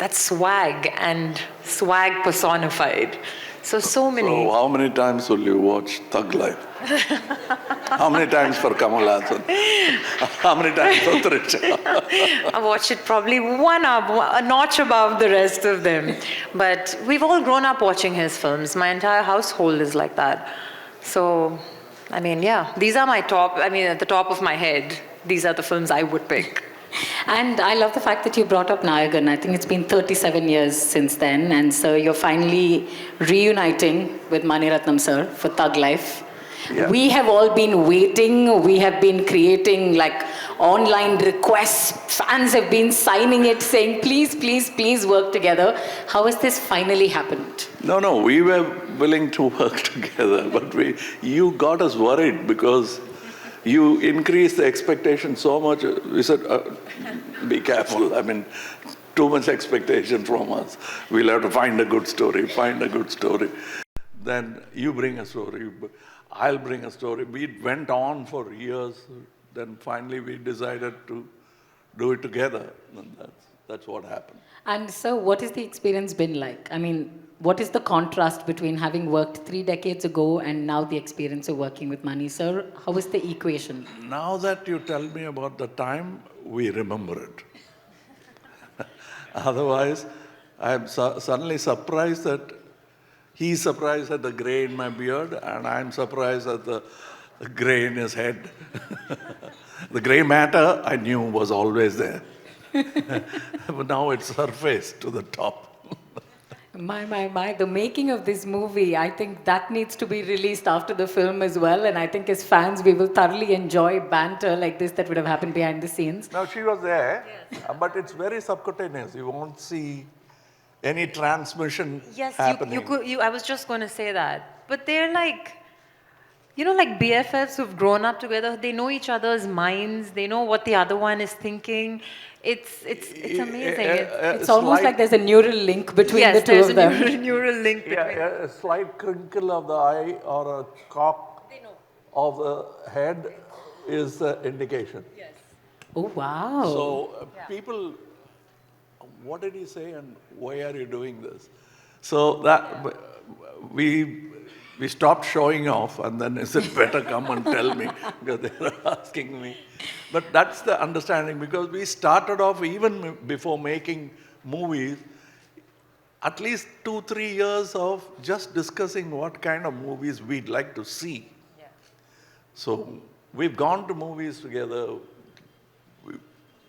that's swag and swag personified. So many. So how many times will you watch Thug Life? How many times for Kamal Hassan? How many times for Trisha? I watched it probably a notch above the rest of them. But we've all grown up watching his films. My entire household is like that. So, I mean, yeah, these are my top, at the top of my head, these are the films I would pick. And I love the fact that you brought up Nayagan. I think it's been 37 years since then. And so you're finally reuniting with Mani Ratnam sir for Thug Life. Yeah. We have all been waiting. We have been creating like online requests. Fans have been signing it, saying, please, please, please work together. How has this finally happened? No, we were willing to work together, but you got us worried because you increased the expectation so much. We said, be careful. Too much expectation from us. We'll have to find a good story. Then you bring a story. I'll bring a story. We went on for years. Then finally we decided to do it together. And that's what happened. And so what has the experience been like? What is the contrast between having worked 3 decades ago and now the experience of working with Mani sir? How is the equation? Now that you tell me about the time, we remember it. Otherwise, I'm suddenly surprised that he's surprised at the gray in my beard and I'm surprised at the gray in his head. The gray matter I knew was always there. But now it's surfaced to the top. My. The making of this movie, I think that needs to be released after the film as well. And I think as fans, we will thoroughly enjoy banter like this that would have happened behind the scenes. Now, she was there, but it's very subcutaneous. You won't see any transmission happening. I was just going to say that. But they're like, like BFFs who've grown up together. They know each other's minds. They know what the other one is thinking. It's amazing. It's almost like there's a neural link between the two of them. Yes, there's a neural link between them. A slight crinkle of the eye or a cock of the head is the indication. Yes. Oh, wow. So people, what did he say and why are you doing this? So that we stopped showing off and then he said, better come and tell me because they were asking me. But that's the understanding because we started off even before making movies, at least 2-3 years of just discussing what kind of movies we'd like to see. Yeah. So we've gone to movies together, we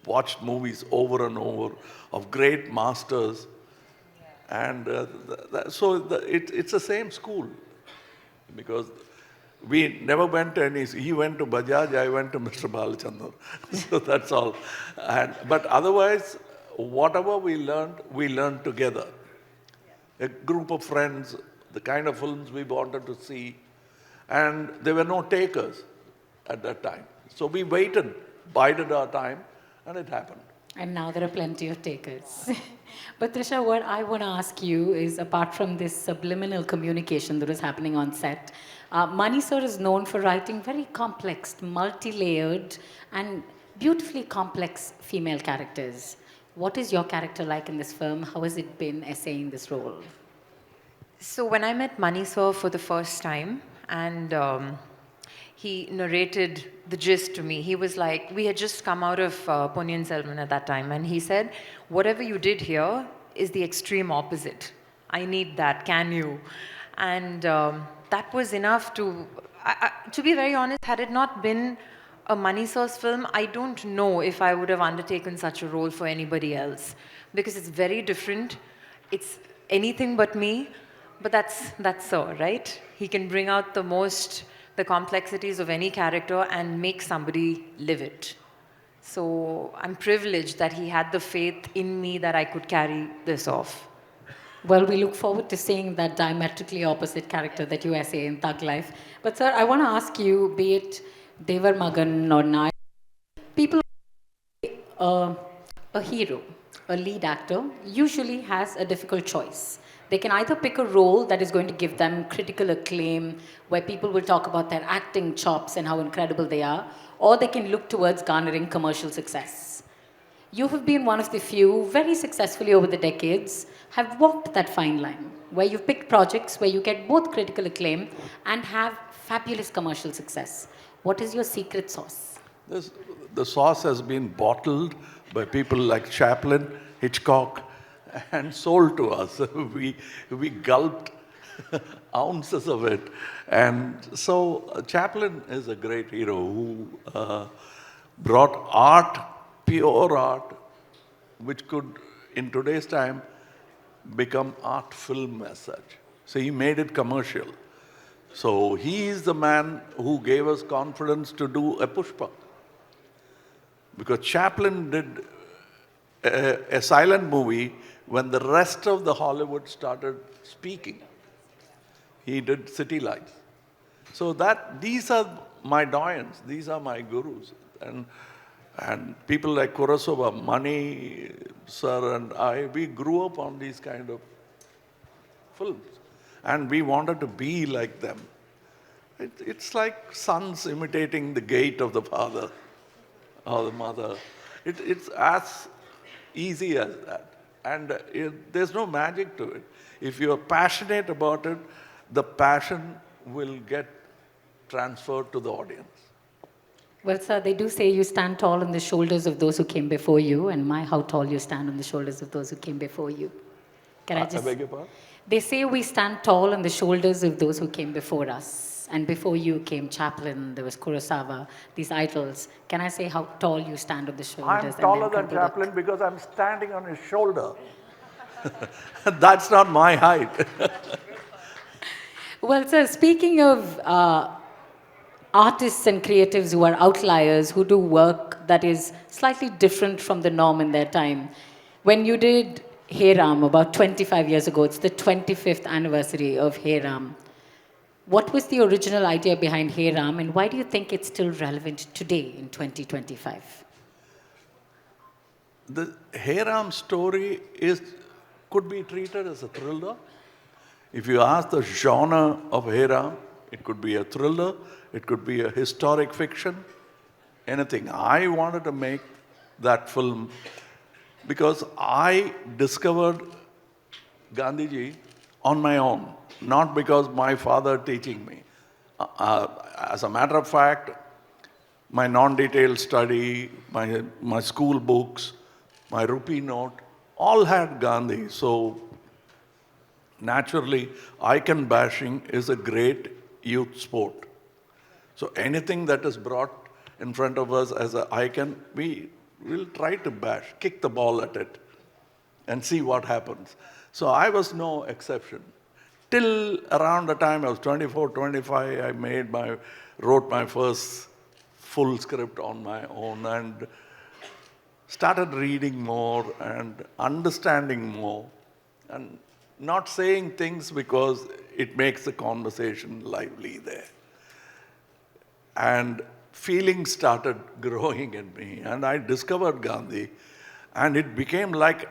watched movies over and over of great masters. Yeah. And it's the same school. Because we never went to any, he went to Bajaj, I went to Mr. Balachandar. So that's all. But otherwise, whatever we learned together. A group of friends, the kind of films we wanted to see, and there were no takers at that time. So we waited, bided our time, and it happened. And now there are plenty of takers. But Trisha, what I want to ask you is, apart from this subliminal communication that is happening on set, Mani sir is known for writing very complex, multi-layered, and beautifully complex female characters. What is your character like in this film? How has it been essaying this role? So when I met Mani sir for the first time, and he narrated the gist to me. He was like, we had just come out of Ponniyin Selvan at that time, and he said, whatever you did here is the extreme opposite. I need that, can you? And that was enough to be very honest, had it not been a Mani sir's film, I don't know if I would have undertaken such a role for anybody else. Because it's very different. It's anything but me, but that's so, right? He can bring out the complexities of any character and make somebody live it. So I'm privileged that he had the faith in me that I could carry this off. Well, we look forward to seeing that diametrically opposite character that you essay in Thug Life. But sir, I want to ask you, be it Devar Magan or Nai, people, a hero, a lead actor, usually has a difficult choice. They can either pick a role that is going to give them critical acclaim, where people will talk about their acting chops and how incredible they are, or they can look towards garnering commercial success. You have been one of the few, very successfully over the decades, have walked that fine line where you've picked projects where you get both critical acclaim and have fabulous commercial success. What is your secret sauce? This, the sauce has been bottled by people like Chaplin, Hitchcock, and sold to us. We gulped ounces of it. And so Chaplin is a great hero who brought art, pure art, which could, in today's time, become art film as such. So he made it commercial. So he is the man who gave us confidence to do a Pushpa. Because Chaplin did a silent movie when the rest of the Hollywood started speaking. He did City Lights. So these are my doyens, these are my gurus. And people like Kurosawa, Mani, sir, and I, we grew up on these kind of films. And we wanted to be like them. It's like sons imitating the gait of the father or the mother. It's as easy as that. And there's no magic to it. If you're passionate about it, the passion will get transferred to the audience. Well, sir, they do say you stand tall on the shoulders of those who came before you, and my, how tall you stand on the shoulders of those who came before you. Can I I beg your pardon? They say we stand tall on the shoulders of those who came before us. And before you came Chaplin, there was Kurosawa, these idols. Can I say how tall you stand on the shoulders? I'm taller than Chaplin because I'm standing on his shoulder. That's not my height. Well, sir, speaking of artists and creatives who are outliers, who do work that is slightly different from the norm in their time, when you did Hey Ram about 25 years ago, it's the 25th anniversary of Hey Ram. What was the original idea behind Hey Ram, and why do you think it's still relevant today in 2025? The Hey Ram story could be treated as a thriller. If you ask the genre of Hey Ram, it could be a thriller, it could be a historic fiction, anything. I wanted to make that film because I discovered Gandhiji on my own, not because my father teaching me. As a matter of fact, my non-detailed study, my school books, my rupee note, all had Gandhi. So naturally, icon bashing is a great youth sport. So anything that is brought in front of us as an icon, we will try to bash, kick the ball at it and see what happens. So I was no exception. Till around the time I was 24, 25, I wrote my first full script on my own and started reading more and understanding more and not saying things because it makes the conversation lively there. And feelings started growing in me, and I discovered Gandhi, and it became like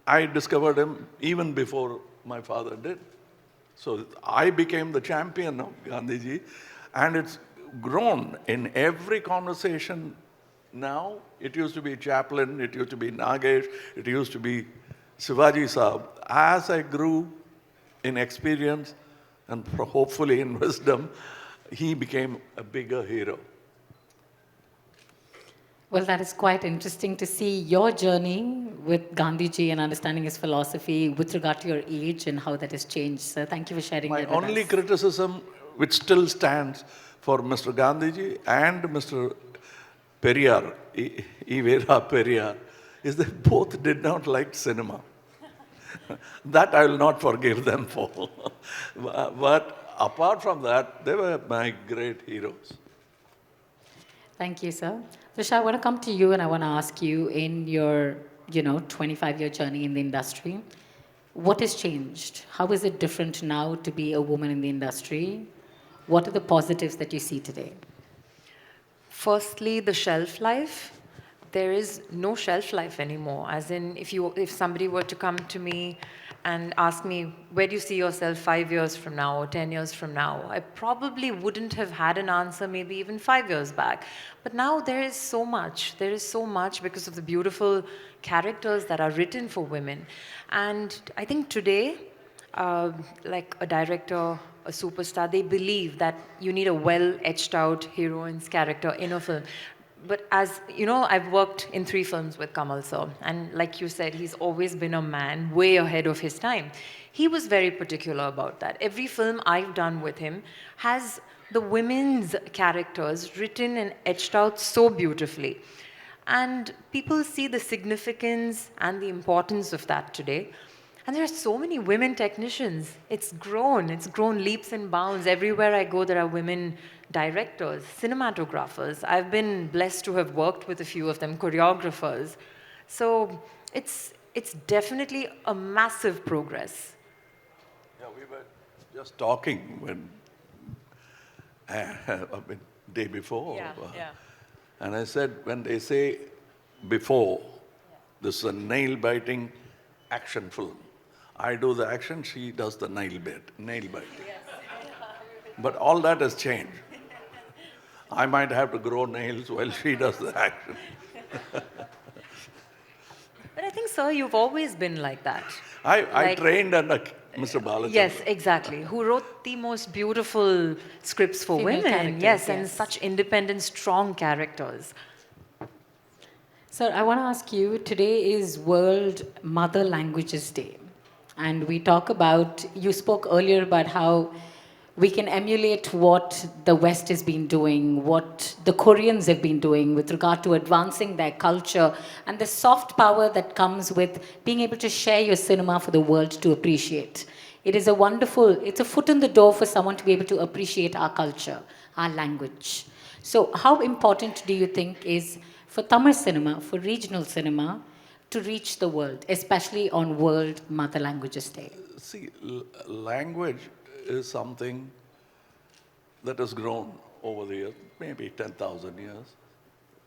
I discovered him even before my father did. So I became the champion of Gandhiji, and it's grown in every conversation now. It used to be Chaplin, it used to be Nagesh, it used to be Shivaji Saab. As I grew in experience and hopefully in wisdom, he became a bigger hero. Well, that is quite interesting to see your journey with Gandhiji and understanding his philosophy with regard to your age and how that has changed. So thank you for sharing My that with only us. criticism, which still stands for Mr. Gandhiji and Mr. Periyar, Ivera Periyar, is that both did not like cinema. That I will not forgive them for. But apart from that, they were my great heroes. Thank you, sir. Trisha, I want to come to you and I want to ask you, in your 25-year journey in the industry, what has changed? How is it different now to be a woman in the industry? What are the positives that you see today? Firstly, the shelf life. there is no shelf life anymore. As in, if somebody were to come to me and ask me, where do you see yourself 5 years from now or 10 years from now? I probably wouldn't have had an answer maybe even 5 years back. But now there is so much. There is so much because of the beautiful characters that are written for women. And I think today, like a director, a superstar, they believe that you need a well etched out heroine's character in a film. But as you know, I've worked in 3 films with Kamal sir, and like you said, he's always been a man way ahead of his time. He was very particular about that. Every film I've done with him has the women's characters written and etched out so beautifully. And people see the significance and the importance of that today. And there are so many women technicians. It's grown leaps and bounds. Everywhere I go, there are women directors, cinematographers. I've been blessed to have worked with a few of them, choreographers. So it's definitely a massive progress. Yeah, we were just talking when, day before. And I said, when they say before, this is a nail-biting action film. I do the action, she does the nail biting. But all that has changed. I might have to grow nails while she does the action. But I think, sir, you've always been like that. I trained under Mr. Balachandran. Yes, exactly. Who wrote the most beautiful scripts for Female women. characters, Yes, and yes. such independent, strong characters. Sir, I want to ask you, today is World Mother Languages Day. And we talk about, you spoke earlier about how we can emulate what the West has been doing, what the Koreans have been doing with regard to advancing their culture, and the soft power that comes with being able to share your cinema for the world to appreciate. It is a wonderful, it's a foot in the door for someone to be able to appreciate our culture, our language. So how important do you think is for Tamil cinema, for regional cinema, to reach the world, especially on World Mother Languages Day? See, language is something that has grown over the years, maybe 10,000 years.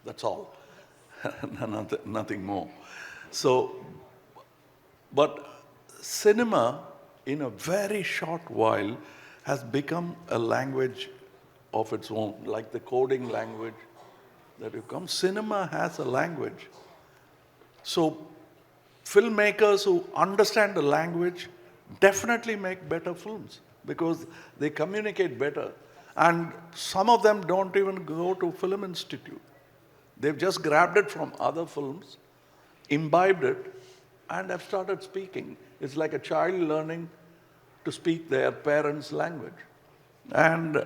That's all. Nothing more. So, but cinema, in a very short while, has become a language of its own, like the coding language that you come. Cinema has a language. So, filmmakers who understand the language definitely make better films because they communicate better. And some of them don't even go to film institute. They've just grabbed it from other films, imbibed it, and have started speaking. It's like a child learning to speak their parents' language. And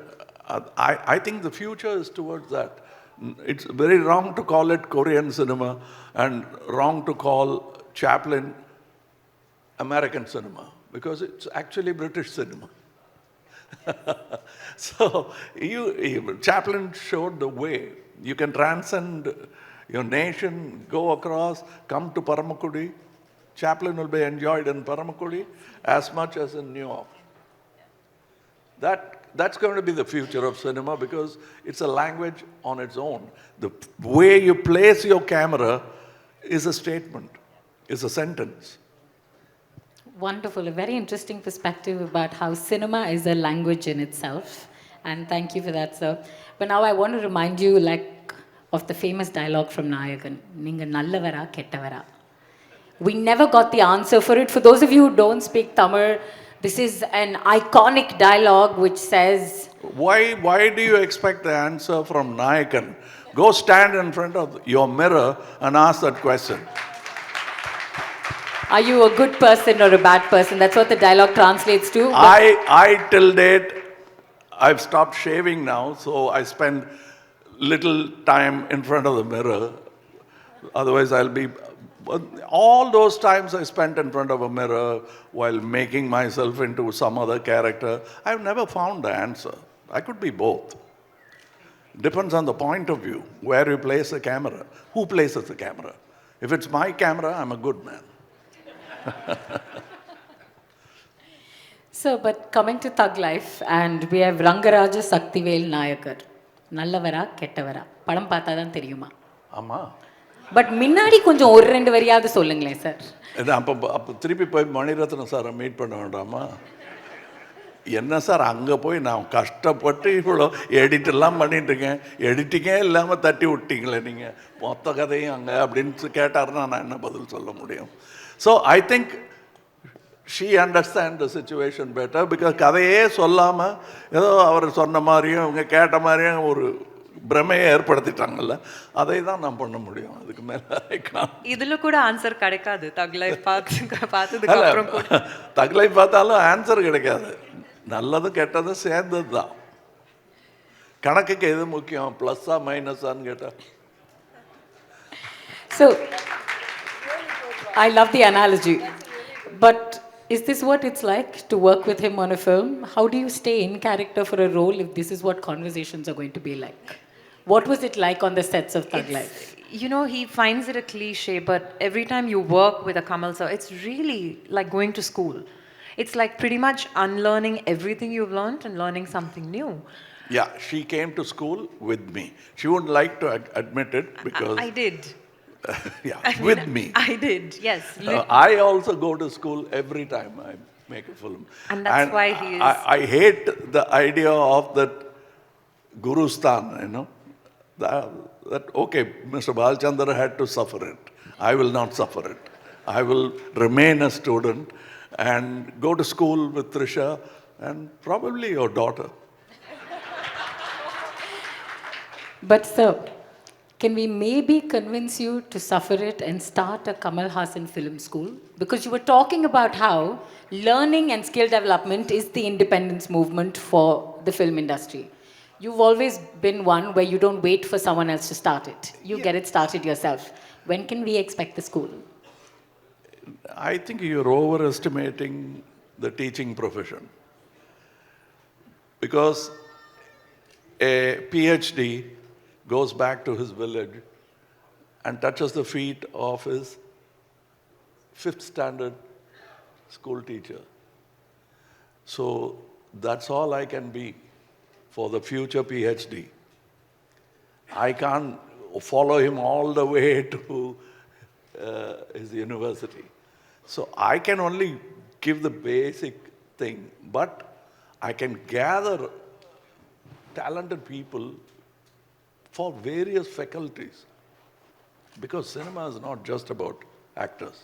I think the future is towards that. It's very wrong to call it Korean cinema and wrong to call Chaplin American cinema because it's actually British cinema. So Chaplin showed the way. You can transcend your nation, go across, come to Paramakudi. Chaplin will be enjoyed in Paramakudi as much as in New York. That's going to be the future of cinema because it's a language on its own. The way you place your camera is a statement, is a sentence. Wonderful, a very interesting perspective about how cinema is a language in itself. And thank you for that, sir. But now I want to remind you of the famous dialogue from Nayakan. Ninga nallavara kettavara. We never got the answer for it. For those of you who don't speak Tamil, this is an iconic dialogue which says... Why do you expect the answer from Nayakan? Go stand in front of your mirror and ask that question. Are you a good person or a bad person? That's what the dialogue translates to. I till date, I've stopped shaving now, so I spend little time in front of the mirror. Otherwise, I'll be... All those times I spent in front of a mirror while making myself into some other character, I've never found the answer. I could be both. Depends on the point of view, where you place the camera, who places the camera. If it's my camera, I'm a good man. So, but coming to Thug Life, and we have Rangaraja Saktivel Nayakar. Nallavara, kettavara. Padam paatha thaan theriyuma. Amma. But முன்னாடி கொஞ்சம் ஒரு ரெண்டு வரியாவது சொல்லுங்களேன் sir. இது அப்போ திருப்பி போய் மணிரத்னம் சாரை மீட் பண்ண வேண்டாமா? என்ன சார் அங்கே போய் நான் கஷ்டப்பட்டு இவ்வளோ எடிட்டெல்லாம் பண்ணிட்டுருக்கேன், எடிட்டிங்கே இல்லாமல் தட்டி விட்டீங்களே நீங்கள் மொத்த கதையும் அங்கே அப்படின்னு கேட்டாருன்னா நான் என்ன பதில் சொல்ல முடியும்? So I think she understand the situation better. Because கதையே சொல்லாமல் ஏதோ அவர் சொன்ன மாதிரியும் இவங்க கேட்ட மாதிரியும் ஒரு பிரமையை ஏற்படுத்திட்டாங்கல்ல, அதை தான் நான் பண்ண முடியும். அதுக்கு மேலே இதுல கூட ஆன்சர் கிடைக்காது. தக்லை பார்த்ததுக்கு அப்புறம் கூட தக்லை பார்த்தாலும் ஆன்சர் கிடைக்காது. நல்லதும் கெட்டதும் சேர்ந்தது தான். கணக்குக்கு எது முக்கியம், ப்ளஸ்ஸா மைனஸான்னு கேட்டால். So, I love the analogy. But is this what it's like to work with him on a film? How do you stay in character for a role if this is what conversations are going to be like? What was it like on the sets of Thug Life? You know, he finds it a cliche, but every time you work with a Kamal sir, it's really like going to school. It's like pretty much unlearning everything you've learned and learning something new. Yeah, she came to school with me. She wouldn't like to admit it because... I did. Yeah, with me. I did, yes. I also go to school every time I make a film. And that's why he is... I hate the idea of that Guru Stan, you know. That okay, Mr. Balchandra had to suffer it. I will not suffer it. I will remain a student and go to school with Trisha and probably your daughter. But sir, can we maybe convince you to suffer it and start a Kamal Hassan film school? Because you were talking about how learning and skill development is the independence movement for the film industry. You've always been one where you don't wait for someone else to start it. You get it started yourself. When can we expect the school? I think you're overestimating the teaching profession. Because a PhD goes back to his village and touches the feet of his 5th standard school teacher. So that's all I can be for the future PhD. I can't follow him all the way to his university. So I can only give the basic thing, but I can gather talented people for various faculties. Because cinema is not just about actors.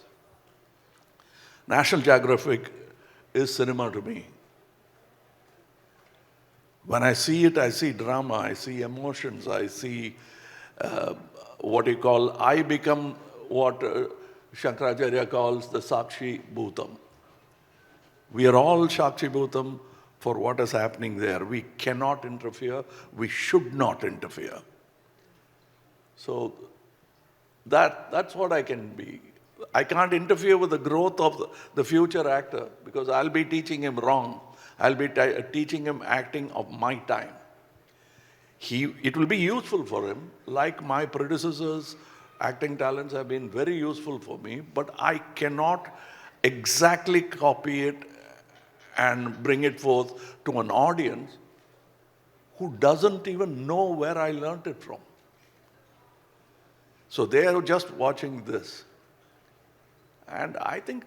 National Geographic is cinema to me. When I see it, I see drama, I see emotions, I see what you call, I become what Shankaracharya calls the Sakshi Bhutam. We are all Sakshi Bhutam for what is happening there. We cannot interfere, we should not interfere. So that's what I can be. I can't interfere with the growth of the future actor because I'll be teaching him wrong. I'll be teaching him acting of my time. It will be useful for him, like my predecessors' acting talents have been very useful for me, but I cannot exactly copy it and bring it forth to an audience who doesn't even know where I learnt it from. So they are just watching this. And I think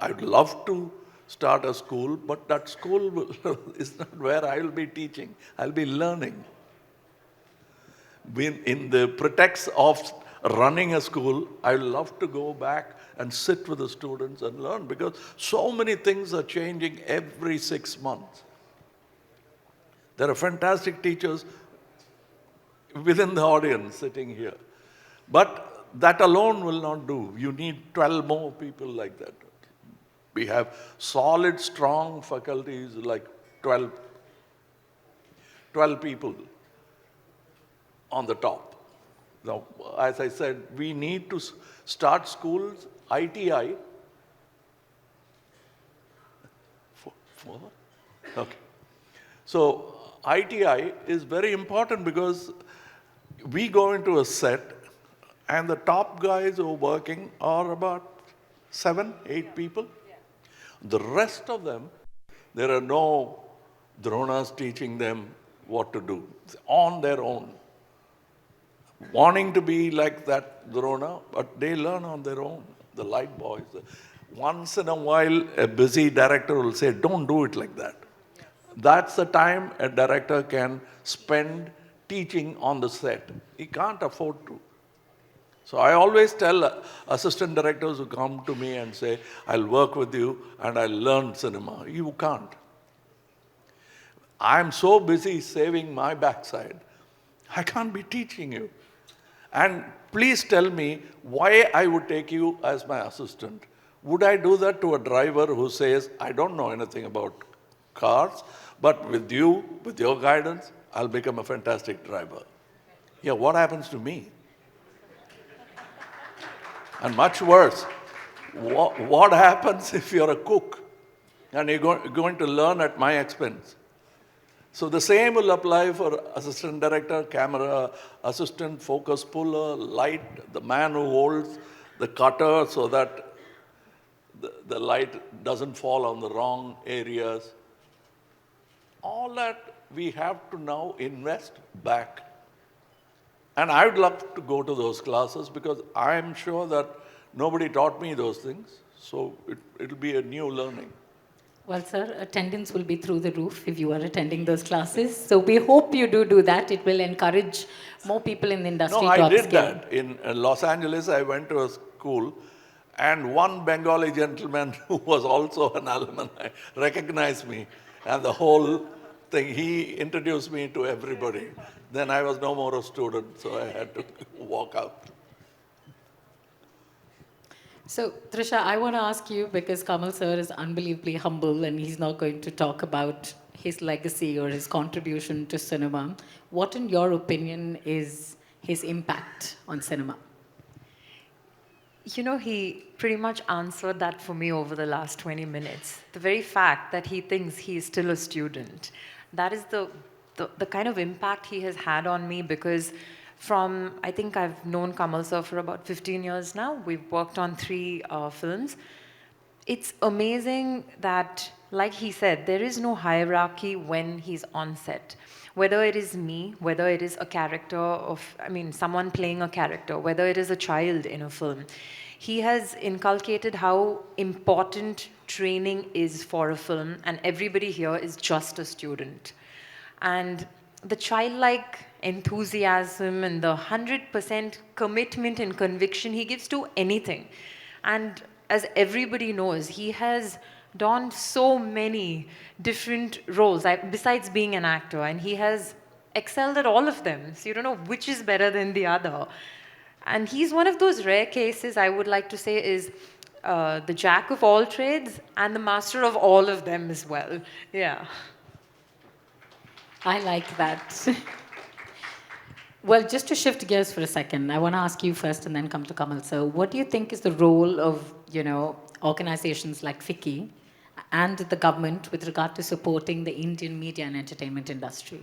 I'd love to start a school, but that school is not where I will be teaching. I'll be learning. In the pretext of running a school, I love to go back and sit with the students and learn because so many things are changing every 6 months. There are fantastic teachers within the audience sitting here. But that alone will not do. You need 12 more people like that. We have solid, strong faculties like 12 people on the top. Now, as I said, we need to start schools, ITI. Okay. So, ITI is very important because we go into a set and the top guys who are working are about 7, 8 people. The rest of them, there are no dronas teaching them what to do. It's on their own. wanting to be like that Drona, but they learn on their own, the light boys. Once in a while, a busy director will say, don't do it like that. That's the time a director can spend teaching on the set. He can't afford to. So I always tell assistant directors who come to me and say, I'll work with you and I'll learn cinema. You can't. I'm so busy saving my backside, I can't be teaching you. And please tell me why I would take you as my assistant. Would I do that to a driver who says, I don't know anything about cars, but with you, with your guidance, I'll become a fantastic driver. Yeah, what happens to me? And much worse, what happens if you're a cook and you're going to learn at my expense? So the same will apply for assistant director, camera assistant, focus puller, light, the man who holds the cutter so that the light doesn't fall on the wrong areas. All that we have to now invest back. And I would love to go to those classes because I'm sure that nobody taught me those things. So it'll be a new learning. Well, sir, attendance will be through the roof if you are attending those classes. So we hope you do that. It will encourage more people in the industry No, to I did upscale. that. In Los Angeles, I went to a school, and one Bengali gentleman who was also an alumni recognized me. And the whole thing, he introduced me to everybody. Then I was no more a student, so I had to walk out. So, Trisha, I want to ask you, because Kamal sir is unbelievably humble and he's not going to talk about his legacy or his contribution to cinema. What, in your opinion, is his impact on cinema? You know, he pretty much answered that for me over the last 20 minutes. The very fact that he thinks he is still a student, that is the kind of impact he has had on me, because I think I've known Kamal sir for about 15 years now. We've worked on 3 films. It's amazing that, like he said, there is no hierarchy when he's on set. Whether it is me, whether it is a character someone playing a character, whether it is a child in a film, he has inculcated how important training is for a film, and everybody here is just a student. And the childlike enthusiasm and the 100% commitment and conviction he gives to anything. And as everybody knows, he has donned so many different roles besides being an actor, and he has excelled at all of them. So you don't know which is better than the other. And he's one of those rare cases, I would like to say, is the jack of all trades and the master of all of them as well. Yeah. I like that. Well, just to shift gears for a second, I want to ask you first and then come to Kamal. So what do you think is the role of, organizations like Ficci and the government with regard to supporting the Indian media and entertainment industry?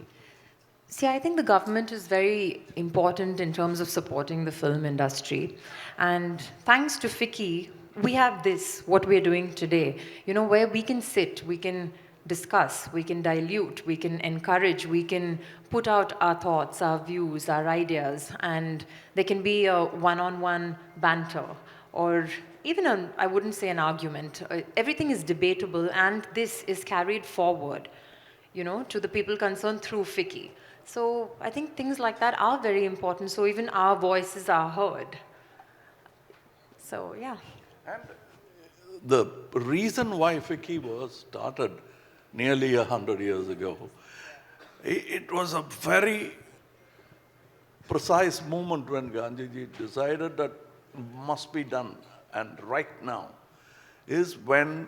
See, I think the government is very important in terms of supporting the film industry. And thanks to Ficci, we have what we're doing today, where we can sit, we can discuss, we can dilute, we can encourage, we can put out our thoughts, our views, our ideas, and there can be a one-on-one banter, or even I wouldn't say an argument. Everything is debatable, and this is carried forward, to the people concerned through Ficci. So I think things like that are very important, so even our voices are heard. So, yeah. And the reason why Ficci was started nearly 100 years ago, it was a very precise moment when Gandhiji decided that must be done, and right now is when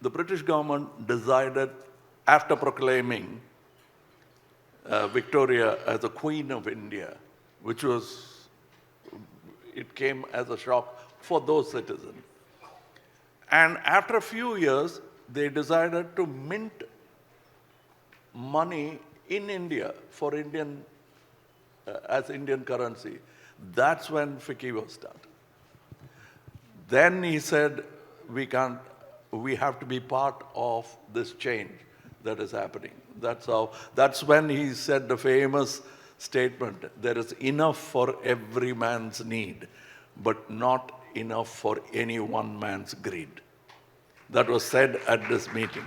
the British government decided, after proclaiming Victoria as the Queen of India, it came as a shock for those citizens. And after a few years, they decided to mint money in India for as Indian currency. That's when Ficci was started. Then he said, we have to be part of this change that is happening. That's when he said the famous statement, there is enough for every man's need, but not enough for any one man's greed. That was said at this meeting.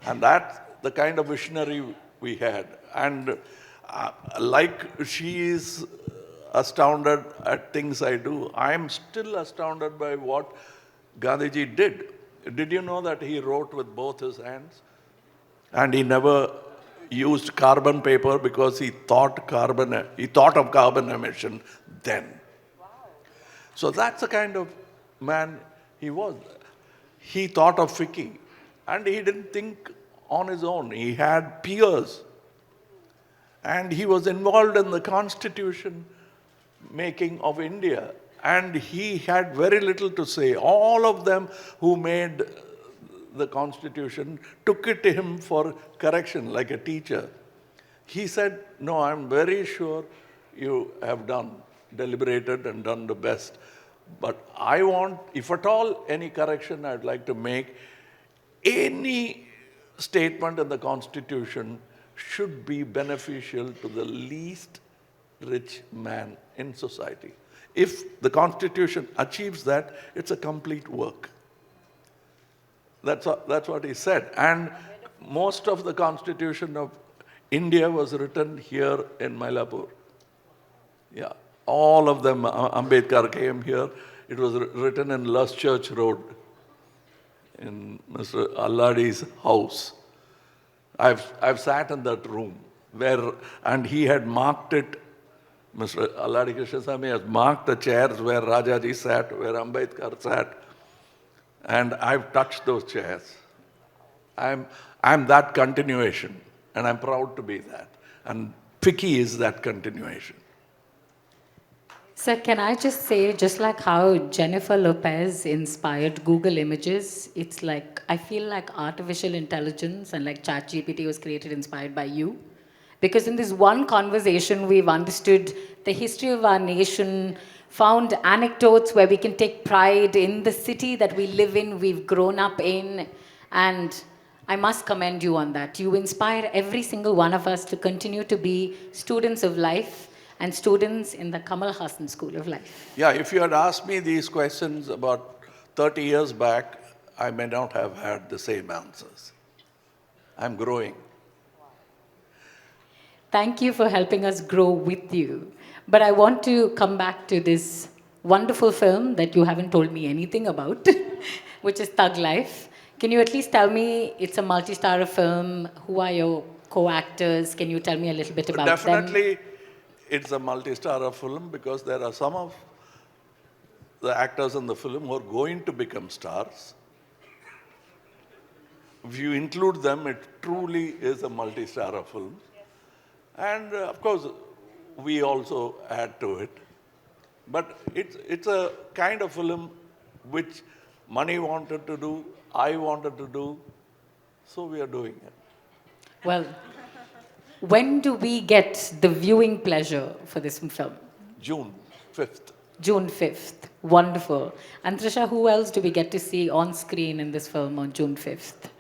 And that's the kind of visionary we had. And like she is astounded at things I do, I'm still astounded by what Gandhiji did. Did you know that he wrote with both his hands? And he never used carbon paper because he thought of carbon emission then. So that's the kind of man he was. He thought of Ficci, and he didn't think on his own. He had peers. And he was involved in the constitution making of India. And he had very little to say. All of them who made the constitution took it to him for correction, like a teacher. He said, no, I'm very sure you have deliberated and done the best. But I want, if at all any correction I'd like to make, any statement in the Constitution should be beneficial to the least rich man in society. If the Constitution achieves that, it's a complete work. That's what he said. And most of the Constitution of India was written here in Mylapore. Yeah, all of them. Ambedkar came here. It was written in Lust Church Road, in Mr. Alladi's house. I've sat in that room and he had marked it. Mr. Alladi Krishnasamy has marked the chairs where Rajaji sat, where Ambedkar sat, and I've touched those chairs. I'm that continuation, and I'm proud to be that. And Ficci is that continuation. Sir, can I just say, just like how Jennifer Lopez inspired Google Images, it's like, I feel like artificial intelligence and like ChatGPT was created inspired by you. Because in this one conversation, we've understood the history of our nation, found anecdotes where we can take pride in the city that we live in, we've grown up in, and I must commend you on that. You inspire every single one of us to continue to be students of life and students in the Kamal Hassan School of Life. Yeah, if you had asked me these questions about 30 years back, I may not have had the same answers. I'm growing. Thank you for helping us grow with you. But I want to come back to this wonderful film that you haven't told me anything about, which is Thug Life. Can you at least tell me, it's a multi-star film, who are your co-actors? Can you tell me a little bit about them? Definitely, it's a multi-star film because there are some of the actors in the film who are going to become stars. If you include them, it truly is a multi-star film. And of course, we also add to it. But it's a kind of film which Mani wanted to do, I wanted to do, so we are doing it. Well, when do we get the viewing pleasure for this film? June 5th. June 5th. Wonderful. And Trisha, who else do we get to see on screen in this film on June 5th?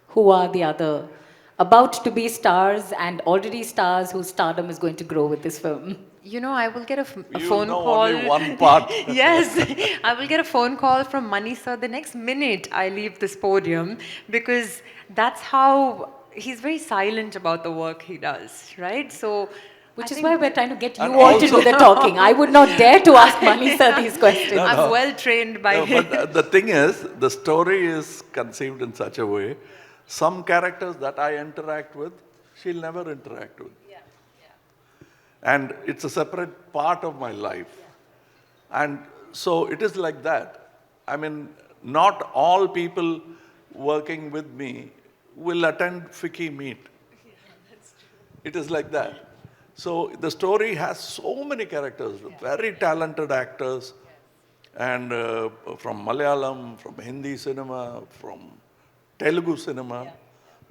Who are the other about to be stars and already stars whose stardom is going to grow with this film? You know, I will get a phone know call. Only one part. Yes, I will get a phone call from Mani sir the next minute I leave this podium, because that's how he's very silent about the work he does, right? So, Which is why we're trying to get you all to do the talking. I would not dare to ask Mani sir these questions. I'm well trained by him. But the thing is, the story is conceived in such a way, some characters that I interact with, she'll never interact with. And it's a separate part of my life. And so it is like that. I mean, not all people working with me will attend Ficci meet. It is like that. So the story has so many characters, very talented actors, and from Malayalam, from Hindi cinema, from Telugu cinema.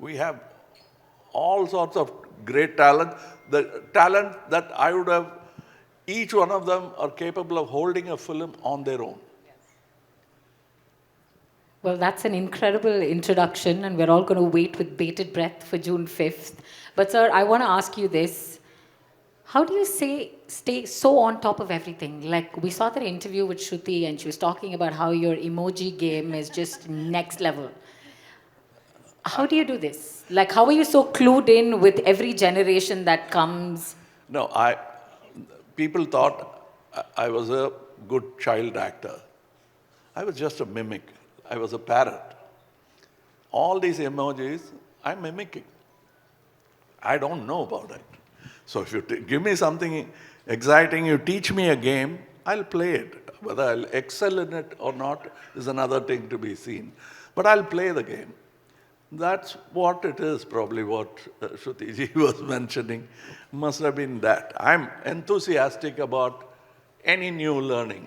We have all sorts of great talent. The talent that I would have, each one of them are capable of holding a film on their own. Well, that's an incredible introduction, and we're all going to wait with bated breath for June 5th. But, sir, I want to ask you this. How do you stay so on top of everything? Like, we saw that interview with Shruti, and she was talking about how your emoji game is just next level. How do you do this? Like, how are you so clued in with every generation that comes? No, people thought I was a good child actor. I was just a mimic. I was a parrot. All these emojis, I'm mimicking. I don't know about it. So if you give me something exciting, you teach me a game, I'll play it. Whether I'll excel in it or not is another thing to be seen. But I'll play the game. That's what it is, probably what Shruti was mentioning. Must have been that. I'm enthusiastic about any new learning,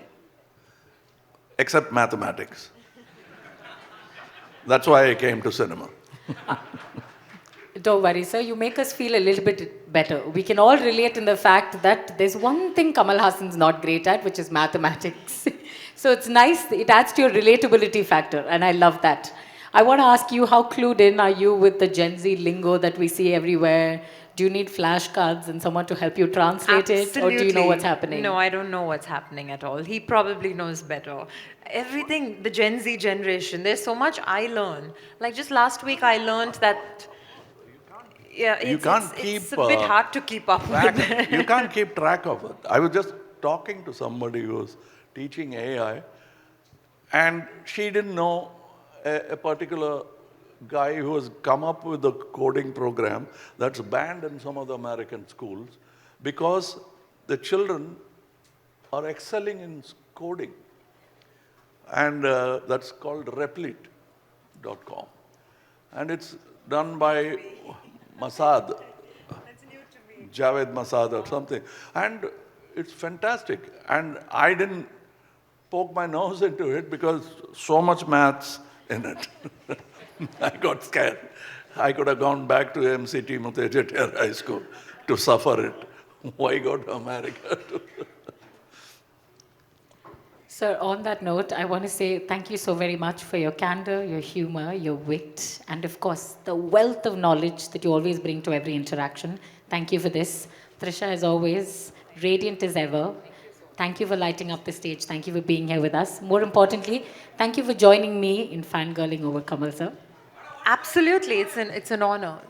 except mathematics. That's why I came to cinema. Don't worry, sir. You make us feel a little bit better. We can all relate in the fact that there's one thing Kamal Hassan's not great at, which is mathematics. So it's nice. It adds to your relatability factor, and I love that. I want to ask you, how clued in are you with the Gen Z lingo that we see everywhere? Do you need flashcards and someone to help you translate it, or do you know what's happening? No, I don't know what's happening at all. He probably knows better. Everything, the Gen Z generation, there's so much I learn. Like just last week, I learned that. Yeah, it's a bit hard to keep up with. You can't keep track of it. I was just talking to somebody who was teaching AI, and she didn't know a particular guy who has come up with the coding program that's banned in some of the American schools because the children are excelling in coding. And that's called Replit.com. And it's done by Masad, Javed Masad or something. And it's fantastic. And I didn't poke my nose into it because so much maths in it. I got scared. I could have gone back to MCT Mutejatiar High School to suffer it. Why go to America? Sir, on that note, I want to say thank you so very much for your candor, your humor, your wit, and of course, the wealth of knowledge that you always bring to every interaction. Thank you for this. Trisha, as always, radiant as ever. Thank you for lighting up the stage. Thank you for being here with us. More importantly, thank you for joining me in fangirling over Kamal, sir. Absolutely, it's an honor.